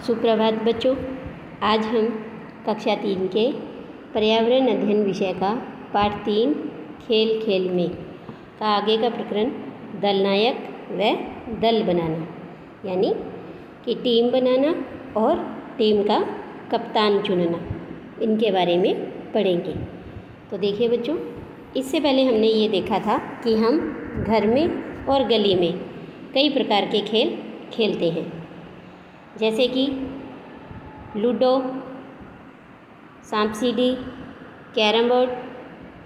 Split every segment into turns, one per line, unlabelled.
सुप्रभात बच्चों। आज हम कक्षा 3 के पर्यावरण अध्ययन विषय का पाठ 3 खेल खेल में का आगे का प्रकरण दलनायक व दल बनाना यानी कि टीम बनाना और टीम का कप्तान चुनना, इनके बारे में पढ़ेंगे। तो देखिए बच्चों, इससे पहले हमने ये देखा था कि हम घर में और गली में कई प्रकार के खेल खेलते हैं, जैसे कि लूडो, सांप सीढ़ी, कैरम बोर्ड,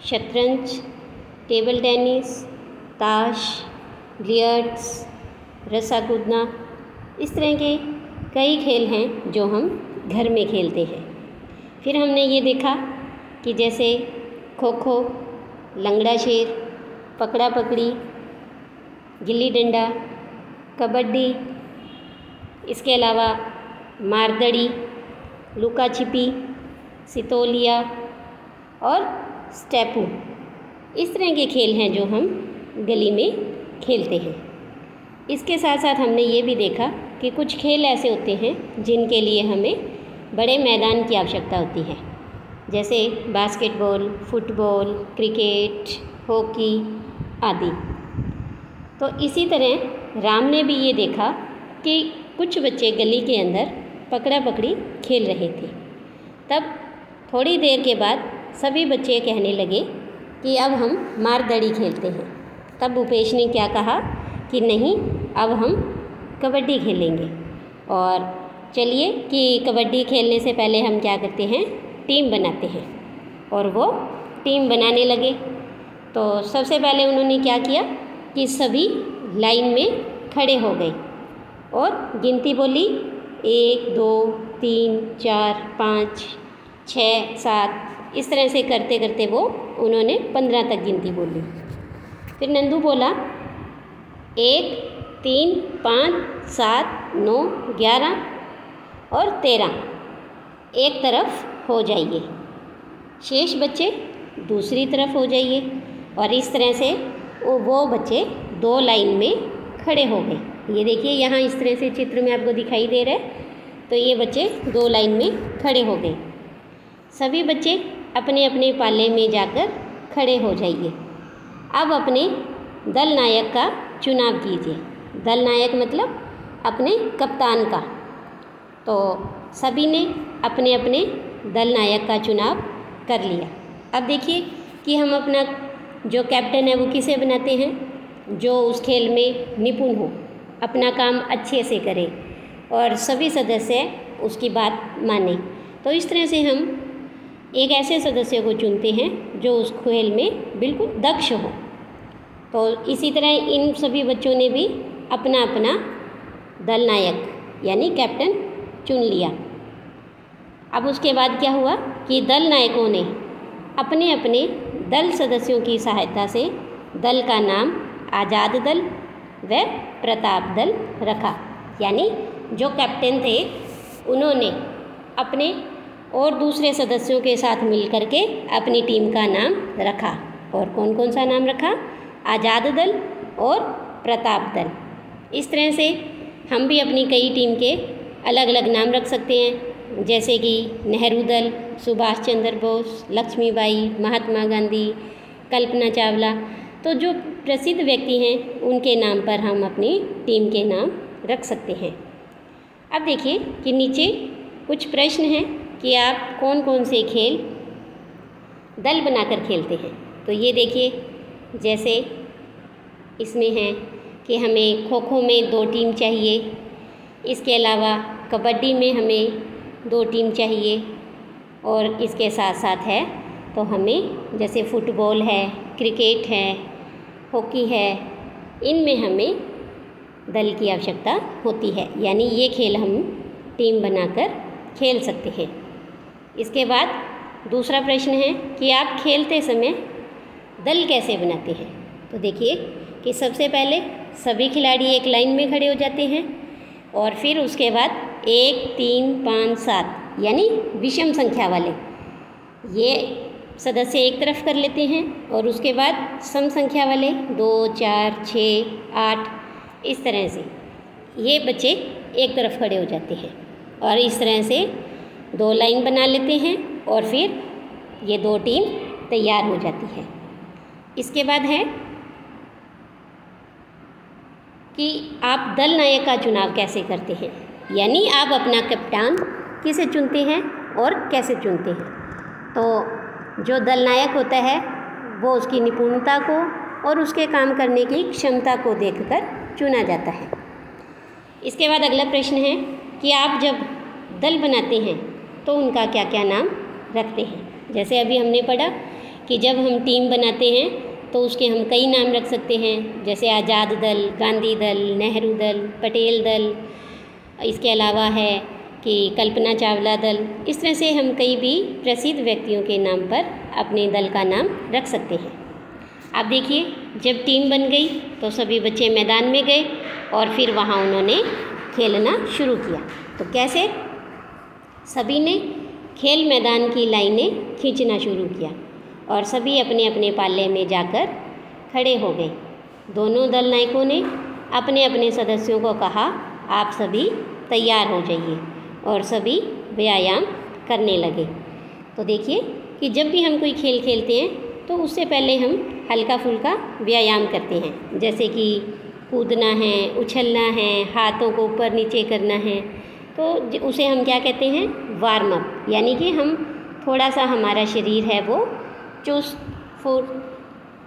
शतरंज, टेबल टेनिस, ताश, बिलियर्ड्स, रस्सा कूदना। इस तरह के कई खेल हैं जो हम घर में खेलते हैं। फिर हमने ये देखा कि जैसे खो खो, लंगड़ा शेर, पकड़ा पकड़ी, गिल्ली डंडा, कबड्डी, इसके अलावा मारदड़ी, लुका छिपी, सितोलिया और स्टेपू। इस तरह के खेल हैं जो हम गली में खेलते हैं। इसके साथ साथ हमने ये भी देखा कि कुछ खेल ऐसे होते हैं जिनके लिए हमें बड़े मैदान की आवश्यकता होती है, जैसे बास्केटबॉल, फुटबॉल, क्रिकेट, हॉकी आदि। तो इसी तरह राम ने भी ये देखा कि कुछ बच्चे गली के अंदर पकड़ा पकड़ी खेल रहे थे। तब थोड़ी देर के बाद सभी बच्चे कहने लगे कि अब हम मारदड़ी खेलते हैं। तब भूपेश ने क्या कहा कि नहीं, अब हम कबड्डी खेलेंगे। और चलिए कि कबड्डी खेलने से पहले हम क्या करते हैं, टीम बनाते हैं। और वो टीम बनाने लगे। तो सबसे पहले उन्होंने क्या किया कि सभी लाइन में खड़े हो गए और गिनती बोली, 1 2 3 4 5 6 7। इस तरह से करते करते वो उन्होंने 15 तक गिनती बोली। फिर नंदू बोला 1 3 5 7 9 11 और 13 एक तरफ हो जाइए, शेष बच्चे दूसरी तरफ हो जाइए। और इस तरह से वो बच्चे 2 लाइन में खड़े हो गए। ये देखिए, यहाँ इस तरह से चित्र में आपको दिखाई दे रहा है। तो ये बच्चे 2 लाइन में खड़े हो गए। सभी बच्चे अपने अपने पाले में जाकर खड़े हो जाइए। अब अपने दल नायक का चुनाव कीजिए। दल नायक मतलब अपने कप्तान का। तो सभी ने अपने अपने दल नायक का चुनाव कर लिया। अब देखिए कि हम अपना जो कैप्टन है वो किसे बनाते हैं, जो उस खेल में निपुण हो, अपना काम अच्छे से करे और सभी सदस्य उसकी बात माने। तो इस तरह से हम एक ऐसे सदस्य को चुनते हैं जो उस खेल में बिल्कुल दक्ष हो। तो इसी तरह इन सभी बच्चों ने भी अपना अपना दल नायक यानी कैप्टन चुन लिया। अब उसके बाद क्या हुआ कि दल नायकों ने अपने अपने दल सदस्यों की सहायता से दल का नाम आज़ाद दल व प्रताप दल रखा। यानी जो कैप्टन थे उन्होंने अपने और दूसरे सदस्यों के साथ मिलकर के अपनी टीम का नाम रखा। और कौन कौन सा नाम रखा? आज़ाद दल और प्रताप दल। इस तरह से हम भी अपनी कई टीम के अलग अलग नाम रख सकते हैं, जैसे कि नेहरू दल, सुभाष चंद्र बोस, लक्ष्मीबाई, महात्मा गांधी, कल्पना चावला। तो जो प्रसिद्ध व्यक्ति हैं उनके नाम पर हम अपनी टीम के नाम रख सकते हैं। अब देखिए कि नीचे कुछ प्रश्न हैं कि आप कौन कौन से खेल दल बनाकर खेलते हैं। तो ये देखिए, जैसे इसमें है कि हमें खो खो में 2 टीम चाहिए, इसके अलावा कबड्डी में हमें 2 टीम चाहिए, और इसके साथ साथ है तो हमें जैसे फुटबॉल है, क्रिकेट है, हॉकी है, इनमें हमें दल की आवश्यकता होती है। यानी ये खेल हम टीम बनाकर खेल सकते हैं। इसके बाद दूसरा प्रश्न है कि आप खेलते समय दल कैसे बनाते हैं। तो देखिए कि सबसे पहले सभी खिलाड़ी एक लाइन में खड़े हो जाते हैं और फिर उसके बाद 1 3 5 7 यानी विषम संख्या वाले ये सदस्य एक तरफ कर लेते हैं, और उसके बाद सम संख्या वाले 2 4 6 8 इस तरह से ये बच्चे एक तरफ खड़े हो जाते हैं। और इस तरह से 2 लाइन बना लेते हैं और फिर ये 2 टीम तैयार हो जाती है। इसके बाद है कि आप दल नायक का चुनाव कैसे करते हैं, यानी आप अपना कप्तान किसे चुनते हैं और कैसे चुनते हैं। तो जो दल नायक होता है वो उसकी निपुणता को और उसके काम करने की क्षमता को देखकर चुना जाता है। इसके बाद अगला प्रश्न है कि आप जब दल बनाते हैं तो उनका क्या क्या नाम रखते हैं। जैसे अभी हमने पढ़ा कि जब हम टीम बनाते हैं तो उसके हम कई नाम रख सकते हैं, जैसे आज़ाद दल, गांधी दल, नेहरू दल, पटेल दल। इसके अलावा है कि कल्पना चावला दल। इस तरह से हम कई भी प्रसिद्ध व्यक्तियों के नाम पर अपने दल का नाम रख सकते हैं। आप देखिए, जब टीम बन गई तो सभी बच्चे मैदान में गए और फिर वहाँ उन्होंने खेलना शुरू किया। तो कैसे? सभी ने खेल मैदान की लाइनें खींचना शुरू किया और सभी अपने अपने पाले में जाकर खड़े हो गए। दोनों दल नायकों ने अपने अपने सदस्यों को कहा, आप सभी तैयार हो जाइए, और सभी व्यायाम करने लगे। तो देखिए कि जब भी हम कोई खेल खेलते हैं तो उससे पहले हम हल्का फुल्का व्यायाम करते हैं, जैसे कि कूदना है, उछलना है, हाथों को ऊपर नीचे करना है। तो उसे हम क्या कहते हैं? Warm up. यानी कि हम थोड़ा सा हमारा शरीर है वो चुस्त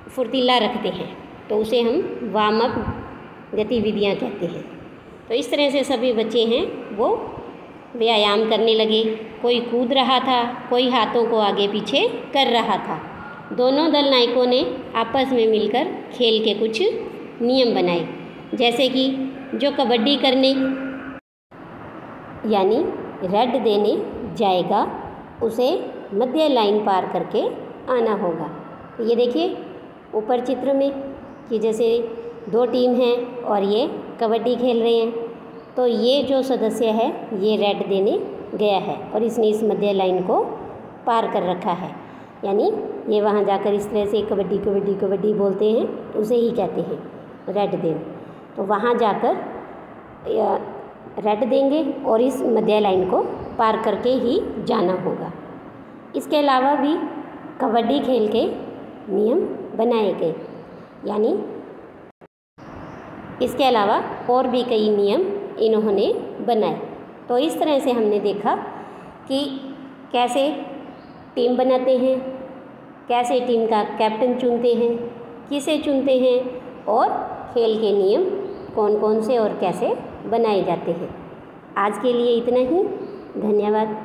फुर्तीला रखते हैं, तो उसे हम वार्म अप गतिविधियाँ कहते हैं। तो इस तरह से सभी बच्चे हैं वो व्यायाम करने लगे। कोई कूद रहा था, कोई हाथों को आगे पीछे कर रहा था। दोनों दल नायकों ने आपस में मिलकर खेल के कुछ नियम बनाए, जैसे कि जो कबड्डी करने यानी रेड देने जाएगा उसे मध्य लाइन पार करके आना होगा। तो ये देखिए ऊपर चित्र में कि जैसे 2 टीम हैं और ये कबड्डी खेल रहे हैं, तो ये जो सदस्य है ये रेड देने गया है और इसने इस मध्य लाइन को पार कर रखा है। यानी ये वहाँ जाकर इस तरह से कबड्डी कबड्डी कबड्डी बोलते हैं, उसे ही कहते हैं रेड देन। तो वहाँ जाकर रेड देंगे और इस मध्य लाइन को पार करके ही जाना होगा। इसके अलावा भी कबड्डी खेल के नियम बनाए गए, यानी इसके अलावा और भी कई नियम इन्होंने बनाए। तो इस तरह से हमने देखा कि कैसे टीम बनाते हैं, कैसे टीम का कैप्टन चुनते हैं, किसे चुनते हैं और खेल के नियम कौन कौन से और कैसे बनाए जाते हैं। आज के लिए इतना ही। धन्यवाद।